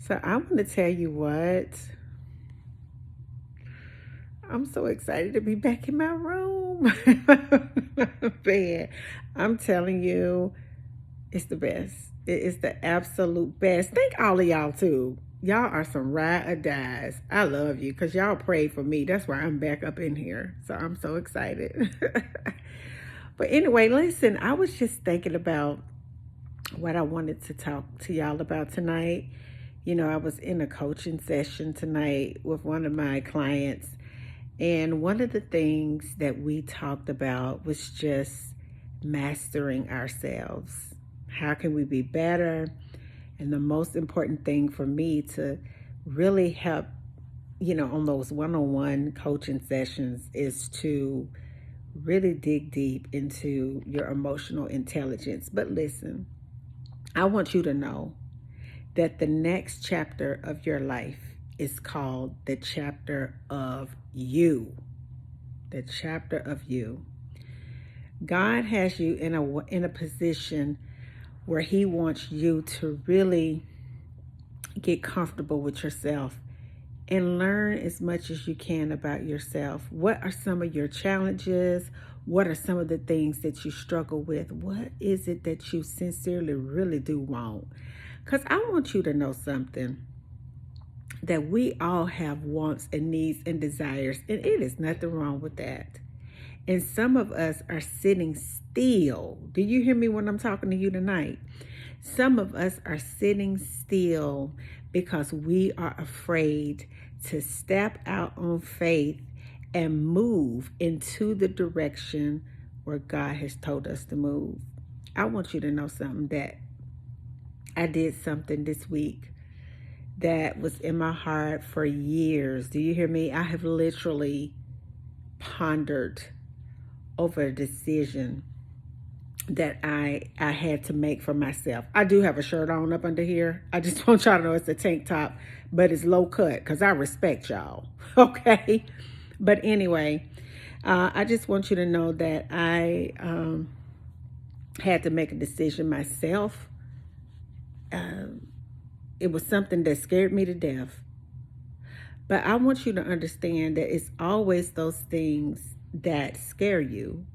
So I want to tell you what, I'm so excited to be back in my room. Man, I'm telling you, it's the best. It is the absolute best. Thank all of y'all too. Y'all are some ride or dies. I love you because y'all prayed for me. That's why I'm back up in here. So I'm so excited. But anyway, listen, I was just thinking about what I wanted to talk to y'all about tonight. I was in a coaching session tonight with one of my clients, and one of the things that we talked about was just mastering ourselves. How can we be better? And the most important thing for me to really help, on those one on one coaching sessions is to really dig deep into your emotional intelligence. But listen, I want you to know that the next chapter of your life is called the chapter of you. The chapter of you. God has you in a position where He wants you to really get comfortable with yourself and learn as much as you can about yourself. What are some of your challenges? What are some of the things that you struggle with? What is it that you sincerely really do want? Because I want you to know something, that we all have wants and needs and desires, and it is nothing wrong with that. And some of us are sitting still. Do you hear me when I'm talking to you tonight? Some of us are sitting still because we are afraid to step out on faith and move into the direction where God has told us to move. I want you to know something, that I did something this week that was in my heart for years. Do you hear me? I have literally pondered over a decision that I had to make for myself. I do have a shirt on up under here. I just want y'all to know it's a tank top, but it's low cut because I respect y'all. Okay? But anyway, I just want you to know that I had to make a decision myself. It was something that scared me to death. But I want you to understand that it's always those things that scare you.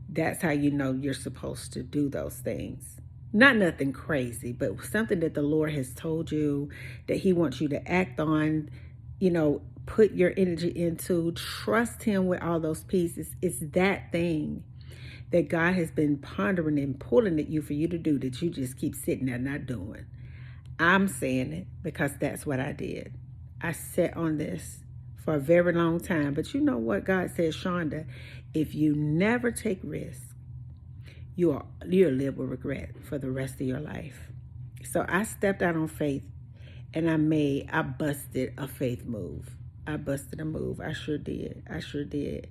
That's how you know you're supposed to do those things. Not nothing crazy, but something that the Lord has told you that He wants you to act on, put your energy into, trust Him with all those pieces. It's that thing that God has been pondering and pulling at you for you to do that you just keep sitting there not doing. I'm saying it because that's what I did. I sat on this for a very long time. But you know what God says, Shonda, if you never take risks, you'll live with regret for the rest of your life. So I stepped out on faith, and I busted a faith move. I busted a move. I sure did. I sure did.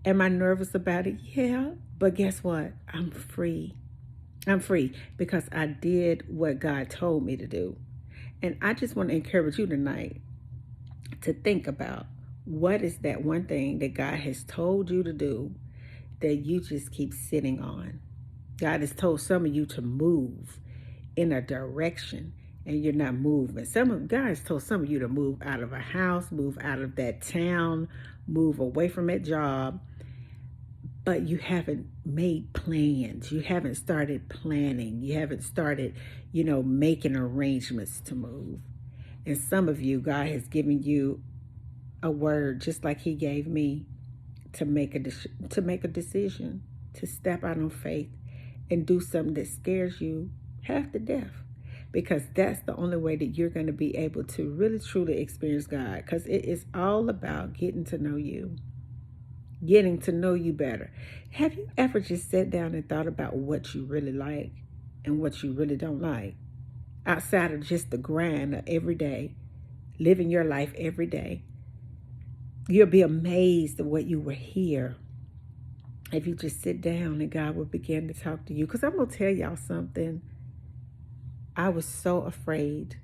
Am I nervous about it? Yeah. But guess what? I'm free. I'm free because I did what God told me to do. And I just want to encourage you tonight to think about, what is that one thing that God has told you to do that you just keep sitting on? God has told some of you to move in a direction and you're not moving. God has told some of you to move out of a house, move out of that town, move away from that job, but you haven't made plans. You haven't started planning. You haven't started, making arrangements to move. And some of you, God has given you a word, just like He gave me, to make a decision, to step out on faith and do something that scares you half to death. Because that's the only way that you're going to be able to really truly experience God. Because it is all about getting to know you. Getting to know you better. Have you ever just sat down and thought about what you really like and what you really don't like? Outside of just the grind of every day, living your life every day. You'll be amazed at what you will hear if you just sit down and God will begin to talk to you. Because I'm going to tell y'all something. I was so afraid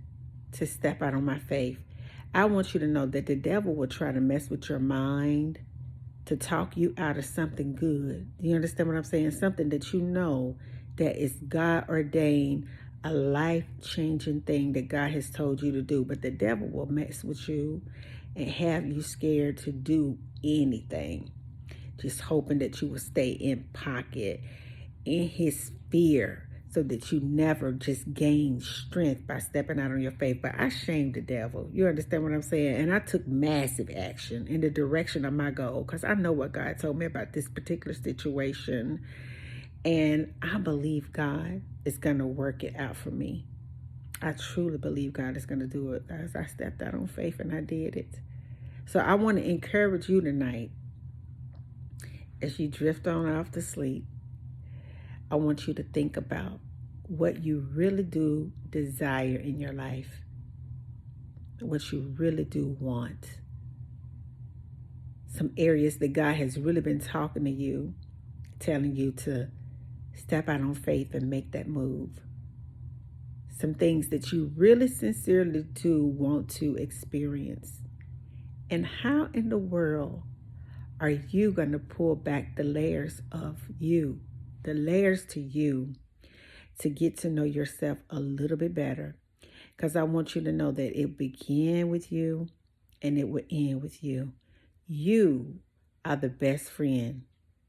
to step out on my faith. I want you to know that the devil will try to mess with your mind, to talk you out of something good. Do you understand what I'm saying? Something that you know that is God ordained, a life-changing thing that God has told you to do. But the devil will mess with you and have you scared to do anything, just hoping that you will stay in pocket in his fear so that you never just gain strength by stepping out on your faith. But I shamed the devil. You understand what I'm saying? And I took massive action in the direction of my goal, because I know what God told me about this particular situation. And I believe God is going to work it out for me. I truly believe God is going to do it, guys. I stepped out on faith and I did it. So I want to encourage you tonight, as you drift on off to sleep, I want you to think about what you really do desire in your life, what you really do want. Some areas that God has really been talking to you, telling you to step out on faith and make that move. Some things that you really sincerely do want to experience. And how in the world are you going to pull back the layers of you, the layers to you, to get to know yourself a little bit better? Because I want you to know that it began with you and it will end with you. You are the best friend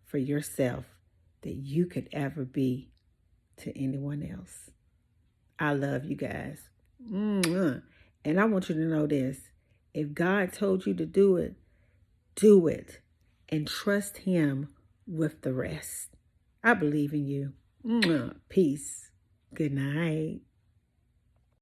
for yourself that you could ever be to anyone else. I love you guys. And I want you to know this. If God told you to do it, do it. And trust him with the rest. I believe in you. Peace. Good night.